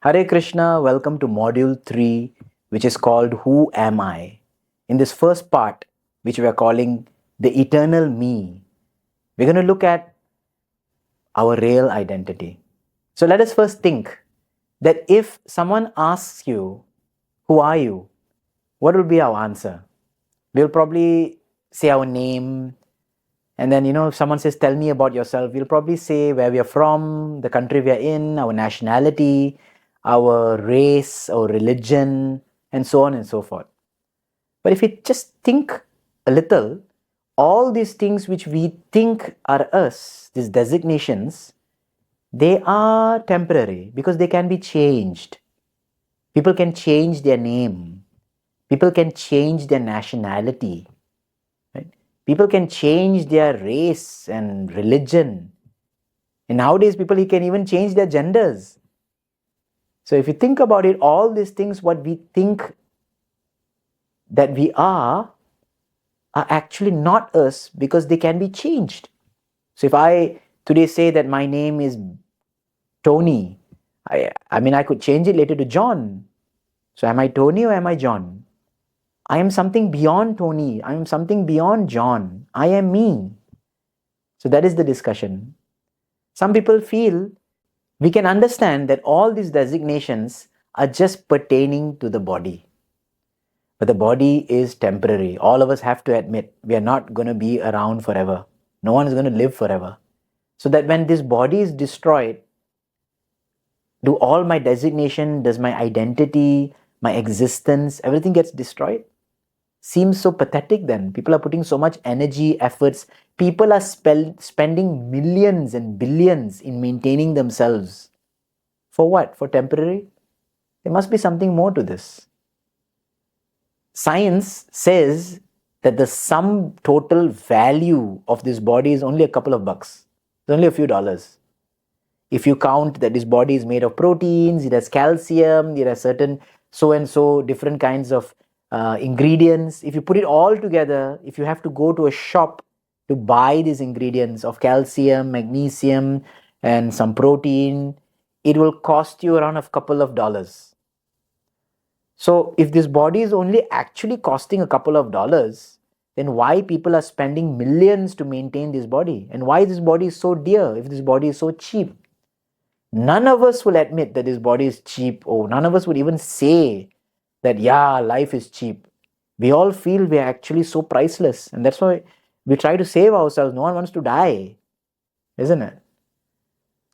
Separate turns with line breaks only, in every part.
Hare Krishna, welcome to module 3, which is called Who Am I? In this first part, which we are calling the eternal me, we're going to look at our real identity. So let us first think that if someone asks you, who are you? What will be our answer? We'll probably say our name, and then, if someone says, tell me about yourself, we'll probably say where we are from, the country we are in, our nationality, our race, our religion, and so on and so forth. But if we just think a little, all these things which we think are us, these designations, they are temporary because they can be changed. People can change their name. People can change their nationality. Right? People can change their race and religion. And nowadays, people can even change their genders. So if you think about it, all these things, what we think that we are actually not us because they can be changed. So if I today say that my name is Tony, I could change it later to John. So am I Tony or am I John? I am something beyond Tony. I am something beyond John. I am me. So that is the discussion. Some people feel we can understand that all these designations are just pertaining to the body. But the body is temporary. All of us have to admit we are not going to be around forever. No one is going to live forever. So that when this body is destroyed, do all my designation, does my identity, my existence, everything gets destroyed? Seems so pathetic then. People are putting so much energy, efforts. People are spending millions and billions in maintaining themselves. For what? For temporary? There must be something more to this. Science says that the sum total value of this body is only a couple of bucks. It's only a few dollars. If you count that this body is made of proteins, it has calcium, it has certain so and so different kinds of ingredients. If you put it all together, if you have to go to a shop to buy these ingredients of calcium, magnesium, and some protein, it will cost you around a couple of dollars. So if this body is only actually costing a couple of dollars, then why people are spending millions to maintain this body? And why this body is so dear if this body is so cheap? None of us will admit that this body is cheap, or none of us would even say that, yeah, life is cheap. We all feel we are actually so priceless. And that's why we try to save ourselves. No one wants to die, isn't it?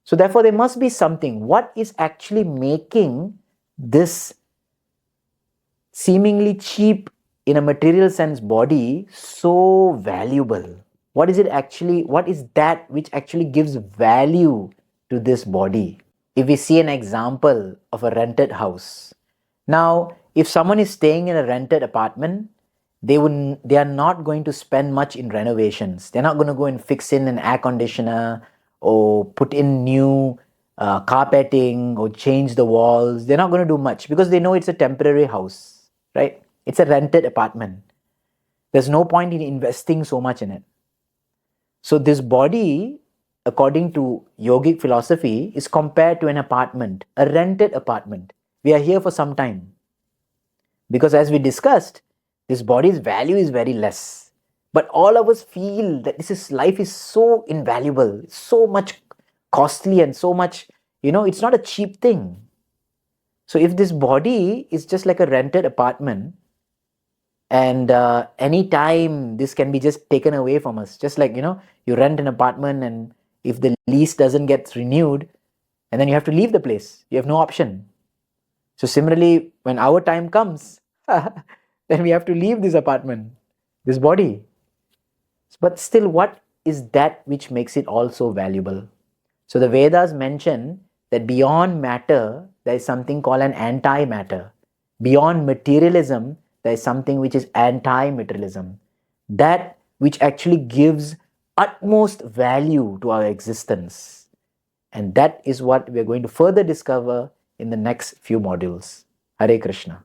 So therefore, there must be something. What is actually making this seemingly cheap in a material sense body so valuable? What is it actually? What is that which actually gives value to this body? If we see an example of a rented house. Now, if someone is staying in a rented apartment, they are not going to spend much in renovations. They're not going to go and fix in an air conditioner or put in new carpeting or change the walls. They're not going to do much because they know it's a temporary house, right? It's a rented apartment. There's no point in investing so much in it. So this body, according to yogic philosophy, is compared to an apartment, a rented apartment. We are here for some time. Because as we discussed, this body's value is very less. But all of us feel that life is so invaluable, so much costly and so much, it's not a cheap thing. So if this body is just like a rented apartment, and anytime this can be just taken away from us, just like, you rent an apartment and if the lease doesn't get renewed, and then you have to leave the place, you have no option. So similarly, when our time comes, then we have to leave this apartment, this body. But still, what is that which makes it all so valuable? So the Vedas mention that beyond matter, there is something called an anti-matter. Beyond materialism, there is something which is anti-materialism. That which actually gives utmost value to our existence. And that is what we are going to further discover in the next few modules. Hare Krishna.